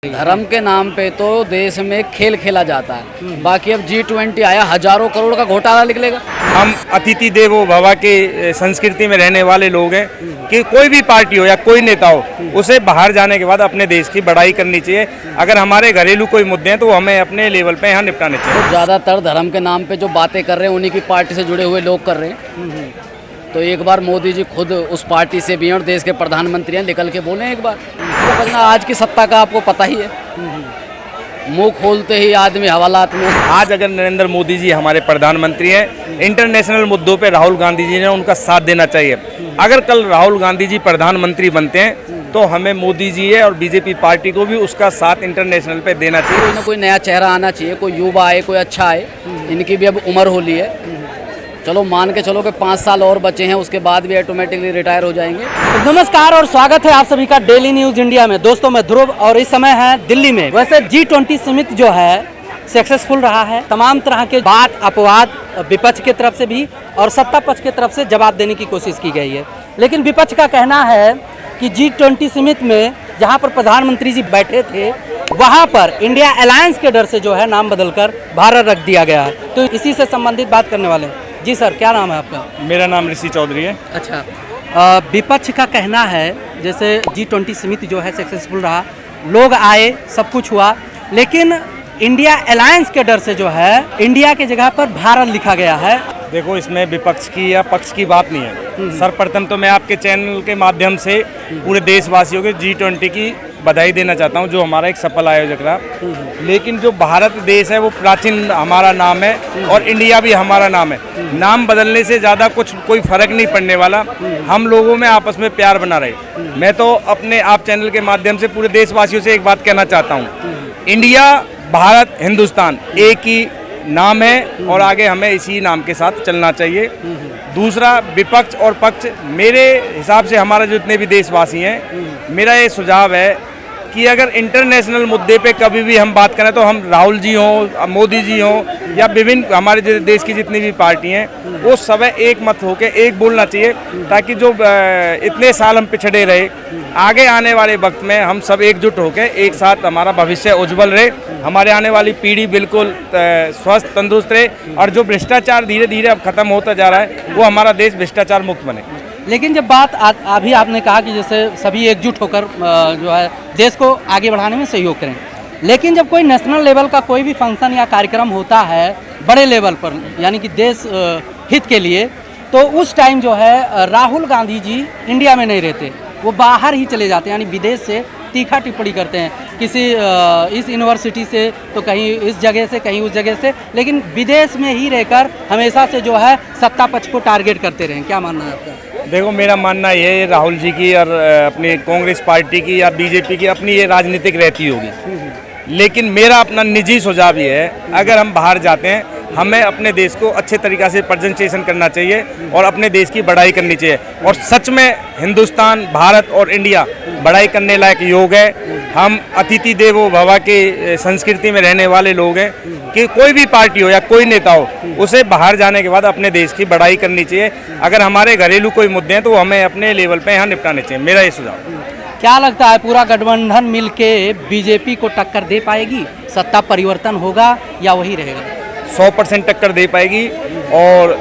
धर्म के नाम पे तो देश में खेल खेला जाता है। बाकी अब G20 आया, हजारों करोड़ का घोटाला निकलेगा। हम अतिथि देवो भव के संस्कृति में रहने वाले लोग हैं कि कोई भी पार्टी हो या कोई नेता हो, उसे बाहर जाने के बाद अपने देश की बड़ाई करनी चाहिए। अगर हमारे घरेलू कोई मुद्दे हैं तो हमें अपने लेवल पे यहाँ निपटाने चाहिए। तो ज़्यादातर धर्म के नाम पे जो बातें कर रहे हैं उन्हीं की पार्टी से जुड़े हुए लोग कर रहे हैं। तो एक बार मोदी जी खुद उस पार्टी से भी हैं और देश के प्रधानमंत्री हैं, निकल के बोले एक बार। तो कहना आज की सत्ता का आपको पता ही है, मुंह खोलते ही आदमी हवालात में। आज अगर नरेंद्र मोदी जी हमारे प्रधानमंत्री हैं, इंटरनेशनल मुद्दों पे राहुल गांधी जी ने उनका साथ देना चाहिए। अगर कल राहुल गांधी जी प्रधानमंत्री बनते हैं तो हमें मोदी जी है और बीजेपी पार्टी को भी उसका साथ इंटरनेशनल पे देना चाहिए। कोई ना कोई नया चेहरा आना चाहिए, कोई युवा आए, कोई अच्छा आए। इनकी भी अब उम्र हो ली है, चलो मान के चलो कि 5 साल और बचे हैं, उसके बाद भी ऑटोमेटिकली रिटायर हो जाएंगे। तो नमस्कार और स्वागत है आप सभी का डेली न्यूज इंडिया में। दोस्तों मैं ध्रुव और इस समय है दिल्ली में। वैसे G20 समिट जो है सक्सेसफुल रहा है। तमाम तरह के बात अपवाद विपक्ष की तरफ से भी और सत्ता पक्ष की तरफ से जवाब देने की कोशिश की गई है। लेकिन विपक्ष का कहना है कि G20 समिट में जहाँ पर प्रधानमंत्री जी बैठे थे वहाँ पर इंडिया अलायंस के डर से जो है नाम बदलकर भारत रख दिया गया है। तो इसी से संबंधित बात करने वाले हैं। जी सर, क्या नाम है आपका? मेरा नाम ऋषि चौधरी है। अच्छा, विपक्ष का कहना है जैसे G20 समिति जो है सक्सेसफुल रहा, लोग आए, सब कुछ हुआ, लेकिन इंडिया अलायंस के डर से जो है इंडिया के जगह पर भारत लिखा गया है। देखो, इसमें विपक्ष की या पक्ष की बात नहीं है। सर्वप्रथम तो मैं आपके चैनल के माध्यम से पूरे देशवासियों के G20 की बधाई देना चाहता हूं, जो हमारा एक सफल आयोजक रहा। लेकिन जो भारत देश है वो प्राचीन हमारा नाम है और इंडिया भी हमारा नाम है। नाम बदलने से ज़्यादा कोई फर्क नहीं पड़ने वाला। हम लोगों में आपस में प्यार बना रहे। मैं तो अपने आप चैनल के माध्यम से पूरे देशवासियों से एक बात कहना चाहता हूँ, इंडिया, भारत, हिंदुस्तान एक ही नाम है और आगे हमें इसी नाम के साथ चलना चाहिए। दूसरा, विपक्ष और पक्ष, मेरे हिसाब से हमारा जितने भी देशवासी हैं, मेरा ये सुझाव है कि अगर इंटरनेशनल मुद्दे पे कभी भी हम बात करें तो हम राहुल जी हों, मोदी जी हों या विभिन्न हमारे देश की जितनी भी पार्टी हैं, वो सब एक मत होकर एक बोलना चाहिए, ताकि जो इतने साल हम पिछड़े रहे, आगे आने वाले वक्त में हम सब एकजुट होकर एक साथ हमारा भविष्य उज्जवल रहे, हमारे आने वाली पीढ़ी बिल्कुल स्वस्थ तंदुरुस्त रहे और जो भ्रष्टाचार धीरे धीरे अब खत्म होता जा रहा है वो हमारा देश भ्रष्टाचार मुक्त बने। लेकिन जब बात अभी आपने कहा कि जैसे सभी एकजुट होकर जो है देश को आगे बढ़ाने में सहयोग करें, लेकिन जब कोई नेशनल लेवल का कोई भी फंक्शन या कार्यक्रम होता है बड़े लेवल पर, यानी कि देश हित के लिए, तो उस टाइम जो है राहुल गांधी जी इंडिया में नहीं रहते, वो बाहर ही चले जाते हैं, यानी विदेश से तीखा टिप्पणी करते हैं, किसी इस यूनिवर्सिटी से तो कहीं इस जगह से कहीं उस जगह से, लेकिन विदेश में ही रहकर हमेशा से जो है सत्ता पक्ष को टारगेट करते रहें। क्या मानना है आपका? देखो, मेरा मानना ये है, राहुल जी की और अपनी कांग्रेस पार्टी की या बीजेपी की अपनी ये राजनीतिक रहती होगी, लेकिन मेरा अपना निजी सुझाव ये है, अगर हम बाहर जाते हैं हमें अपने देश को अच्छे तरीक़ा से प्रेजेंटेशन करना चाहिए और अपने देश की बढ़ाई करनी चाहिए। और सच में हिंदुस्तान, भारत और इंडिया बढ़ाई करने लायक योग है। हम अतिथि देवो भव के संस्कृति में रहने वाले लोग हैं कि कोई भी पार्टी हो या कोई नेता हो, उसे बाहर जाने के बाद अपने देश की बढ़ाई करनी चाहिए। अगर हमारे घरेलू कोई मुद्दे हैं तो हमें अपने लेवल पे यहाँ निपटाने चाहिए, मेरा ये सुझाव। क्या लगता है पूरा गठबंधन मिलके बीजेपी को टक्कर दे पाएगी? सत्ता परिवर्तन होगा या वही रहेगा? 100% टक्कर दे पाएगी और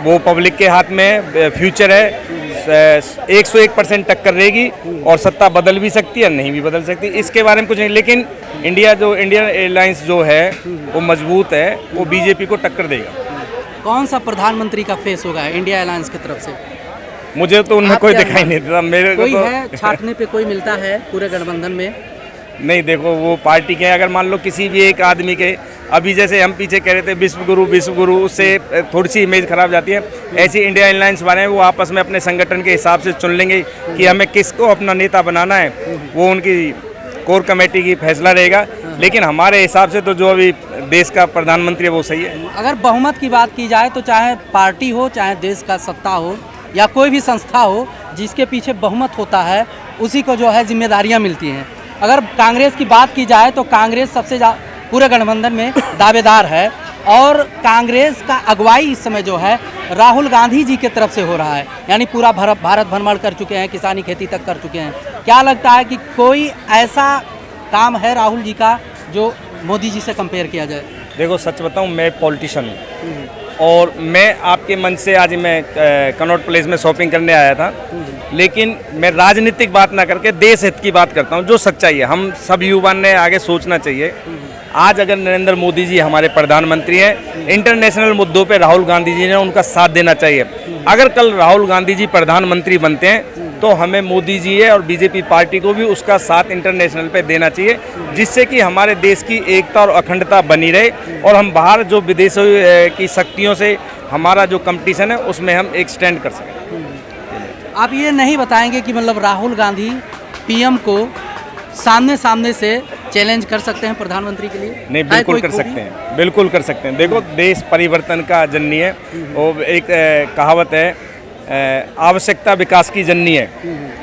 वो पब्लिक के हाथ में फ्यूचर है। 101% टक्कर रहेगी और सत्ता बदल भी सकती है, नहीं भी बदल सकती, इसके बारे में कुछ नहीं। लेकिन इंडियन एयरलाइंस जो है वो मजबूत है, वो बीजेपी को टक्कर देगा। कौन सा प्रधानमंत्री का फेस होगा इंडिया एयरलाइंस की तरफ से? मुझे तो उनमें कोई दिखाई नहीं देता। मेरे कोई को तो है छाटने पे कोई मिलता है पूरे गठबंधन में? नहीं, देखो, वो पार्टी के अगर मान लो किसी भी एक आदमी के, अभी जैसे हम पीछे कह रहे थे विश्व गुरु, उससे थोड़ी सी इमेज खराब जाती है। ऐसी इंडिया एयरलाइंस वाले हैं, वो आपस में अपने संगठन के हिसाब से चुन लेंगे कि हमें किसको अपना नेता बनाना है, वो उनकी कोर कमेटी की फैसला रहेगा। लेकिन हमारे हिसाब से तो जो अभी देश का प्रधानमंत्री है वो सही है। अगर बहुमत की बात की जाए तो चाहे पार्टी हो, चाहे देश का सत्ता हो या कोई भी संस्था हो, जिसके पीछे बहुमत होता है उसी को जो है जिम्मेदारियाँ मिलती हैं। अगर कांग्रेस की बात की जाए तो कांग्रेस सबसे पूरे गठबंधन में दावेदार है और कांग्रेस का अगुवाई इस समय जो है राहुल गांधी जी की तरफ से हो रहा है, यानी पूरा भारत भ्रमण कर चुके हैं, किसानी खेती तक कर चुके हैं। क्या लगता है कि कोई ऐसा काम है राहुल जी का जो मोदी जी से कंपेयर किया जाए? देखो सच बताऊं, मैं पॉलिटिशियन हूँ और मैं आपके मंच से आज मैं कनॉट प्लेस में शॉपिंग करने आया था, लेकिन मैं राजनीतिक बात ना करके देश हित की बात करता हूँ, जो सच्चाई है। हम सब युवा ने आगे सोचना चाहिए। आज अगर नरेंद्र मोदी जी हमारे प्रधानमंत्री हैं, इंटरनेशनल मुद्दों पे राहुल गांधी जी ने उनका साथ देना चाहिए। अगर कल राहुल गांधी जी प्रधानमंत्री बनते हैं तो हमें मोदी जी है और बीजेपी पार्टी को भी उसका साथ इंटरनेशनल पे देना चाहिए, जिससे कि हमारे देश की एकता और अखंडता बनी रहे और हम बाहर जो विदेशों की शक्तियों से हमारा जो कंपटीशन है उसमें हम एक स्टैंड कर सकें। आप ये नहीं बताएंगे कि मतलब राहुल गांधी पीएम को सामने से चैलेंज कर सकते हैं प्रधानमंत्री के लिए? नहीं, बिल्कुल कर सकते हैं, बिल्कुल कर सकते हैं। देखो, देश परिवर्तन का जननी है और एक कहावत है, आवश्यकता विकास की जननी है।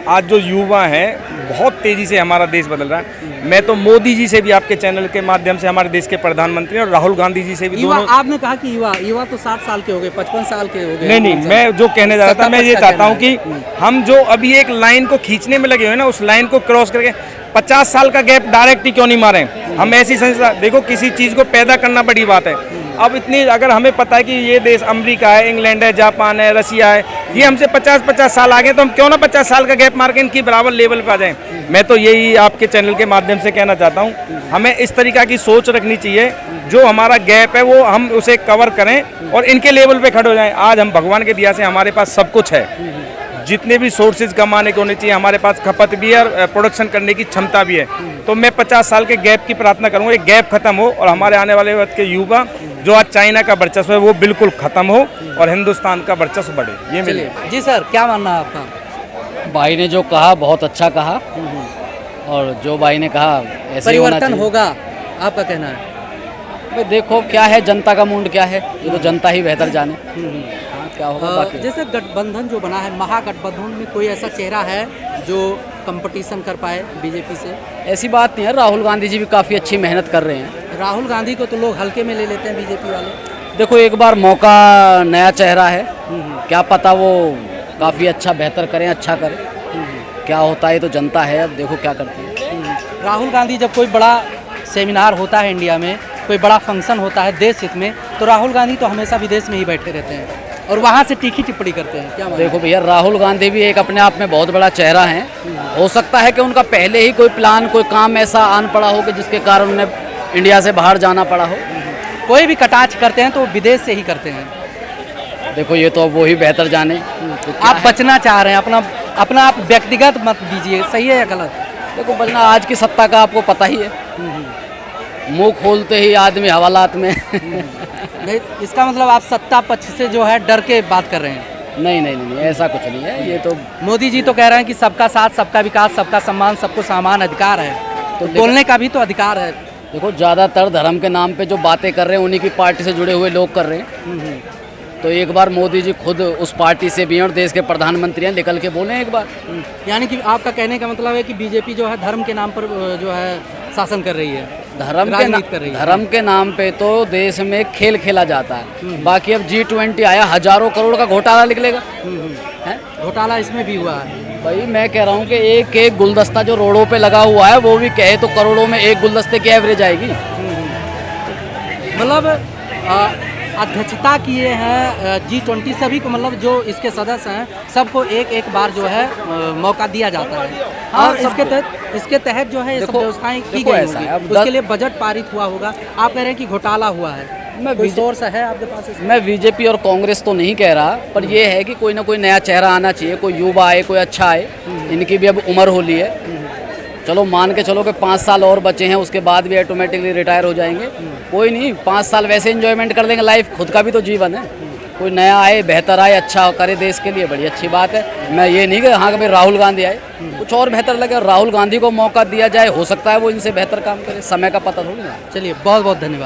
आज जो युवा हैं, बहुत तेज़ी से हमारा देश बदल रहा है। मैं तो मोदी जी से भी आपके चैनल के माध्यम से हमारे देश के प्रधानमंत्री और राहुल गांधी जी से भी युवा, दोनों। आपने कहा कि युवा तो 60 साल के हो गए, 55 साल के हो गए। नहीं, मैं जो कहने जा रहा था, मैं ये चाहता हूँ कि हम जो अभी एक लाइन को खींचने में लगे हुए हैं ना, उस लाइन को क्रॉस करके 50 साल का गैप डायरेक्ट ही क्यों नहीं मारें हम? ऐसी संस्था, देखो, किसी चीज़ को पैदा करना बड़ी बात है। अब इतनी, अगर हमें पता है कि ये देश अमेरिका है, इंग्लैंड है, जापान है, रसिया है, ये हमसे 50-50 साल आगे, तो हम क्यों ना 50 साल का गैप मार के इनकी बराबर लेवल पर आ जाएं। मैं तो यही आपके चैनल के माध्यम से कहना चाहता हूँ, हमें इस तरीक़ा की सोच रखनी चाहिए, जो हमारा गैप है वो हम उसे कवर करें और इनके लेवल पे खड़े हो जाएं। आज हम भगवान के दिया से हमारे पास सब कुछ है, जितने भी सोर्सेज कमाने के होने चाहिए हमारे पास, खपत भी है और प्रोडक्शन करने की क्षमता भी है। तो मैं 50 साल के गैप की प्रार्थना करूँगा, ये गैप खत्म हो और हमारे आने वाले वक्त के युवा, जो आज चाइना का वर्चस्व है, वो बिल्कुल खत्म हो और हिंदुस्तान का वर्चस्व बढ़े। ये मेरे। जी सर, क्या मानना है आपका? भाई ने जो कहा बहुत अच्छा कहा, और जो भाई ने कहा ऐसे ही होना परिवर्तन चाहिए। होगा, आपका कहना है? भाई देखो क्या है, जनता का मूड क्या है, ये तो जनता ही बेहतर जाने। हाँ, क्या होगा बाकी। जैसे गठबंधन जो बना है, महागठबंधन में कोई ऐसा चेहरा है जो कंपटीशन कर पाए बीजेपी से? ऐसी बात नहीं है, राहुल गांधी जी भी काफ़ी अच्छी मेहनत कर रहे हैं। राहुल गांधी को तो लोग हल्के में ले लेते हैं बीजेपी वाले। देखो, एक बार मौका, नया चेहरा है, क्या पता वो काफ़ी अच्छा बेहतर करें, अच्छा करें। क्या होता है तो जनता है, अब देखो क्या करती है। राहुल गांधी जब कोई बड़ा सेमिनार होता है इंडिया में, कोई बड़ा फंक्शन होता है देश हित में, तो राहुल गांधी तो हमेशा विदेश में ही बैठे रहते हैं और वहाँ से तीखी टिप्पणी करते हैं। क्या देखो भैया, राहुल गांधी भी एक अपने आप में बहुत बड़ा चेहरा है। हो सकता है कि उनका पहले ही कोई प्लान, कोई काम ऐसा आन पड़ा हो कि जिसके कारण उन्हें इंडिया से बाहर जाना पड़ा हो। कोई भी कटाक्ष करते हैं तो विदेश से ही करते हैं। देखो, ये तो अब वो ही बेहतर जाने। तो आप बचना चाह रहे हैं, अपना आप व्यक्तिगत मत दीजिए, सही है या गलत? देखो, बचना आज की सत्ता का आपको पता ही है, मुंह खोलते ही आदमी हवालात में। नहीं, इसका मतलब आप सत्ता पक्ष से जो है डर के बात कर रहे हैं? नहीं, ऐसा कुछ नहीं है। ये तो मोदी जी तो कह रहे हैं कि सबका साथ, सबका विकास, सबका सम्मान, सबको समान अधिकार है, तो बोलने का भी तो अधिकार है। देखो, ज़्यादातर धर्म के नाम पे जो बातें कर रहे हैं उन्हीं की पार्टी से जुड़े हुए लोग कर रहे हैं। तो एक बार मोदी जी खुद उस पार्टी से भी हैं और देश के प्रधानमंत्री हैं, निकल के बोले एक बार। यानी कि आपका कहने का मतलब है कि बीजेपी जो है धर्म के नाम पर जो है शासन कर रही है, राजनीति कर रही है। धर्म के नाम पे तो देश में खेल खेला जाता है। बाकी अब G20 आया, हजारों करोड़ का घोटाला निकलेगा। घोटाला इसमें भी हुआ है। भाई मैं कह रहा हूँ कि एक एक गुलदस्ता जो रोडों पे लगा हुआ है, वो भी कहे तो करोड़ों में एक गुलदस्ते की एवरेज आएगी। मतलब अध्यक्षता किए हैं G20 सभी को, मतलब जो इसके सदस्य हैं सबको एक बार जो है मौका दिया जाता है। हाँ, और इसके तहत जो है ये सब व्यवस्थाएं की गई ऐसा है। होंगी। उसके लिए बजट पारित हुआ होगा। आप कह रहे हैं कि घोटाला हुआ है, कोई सोर्स है आपके पास? मैं बीजेपी और कांग्रेस तो नहीं कह रहा, पर यह है कि कोई ना कोई नया चेहरा आना चाहिए, कोई युवा आए, कोई अच्छा आए। इनकी भी अब उम्र हो ली है। चलो मान के चलो कि 5 साल और बचे हैं, उसके बाद भी ऑटोमेटिकली रिटायर हो जाएंगे। कोई नहीं, 5 साल वैसे एंजॉयमेंट कर देंगे, लाइफ खुद का भी तो जीवन है। कोई नया आए, बेहतर आए, अच्छा करे देश के लिए, बड़ी अच्छी बात है। मैं ये नहीं कि हाँ कि भाई राहुल गांधी आए, कुछ और बेहतर लगे और राहुल गांधी को मौका दिया जाए, हो सकता है वो इनसे बेहतर काम करे, समय का पता थोड़ी ना। चलिए, बहुत बहुत धन्यवाद।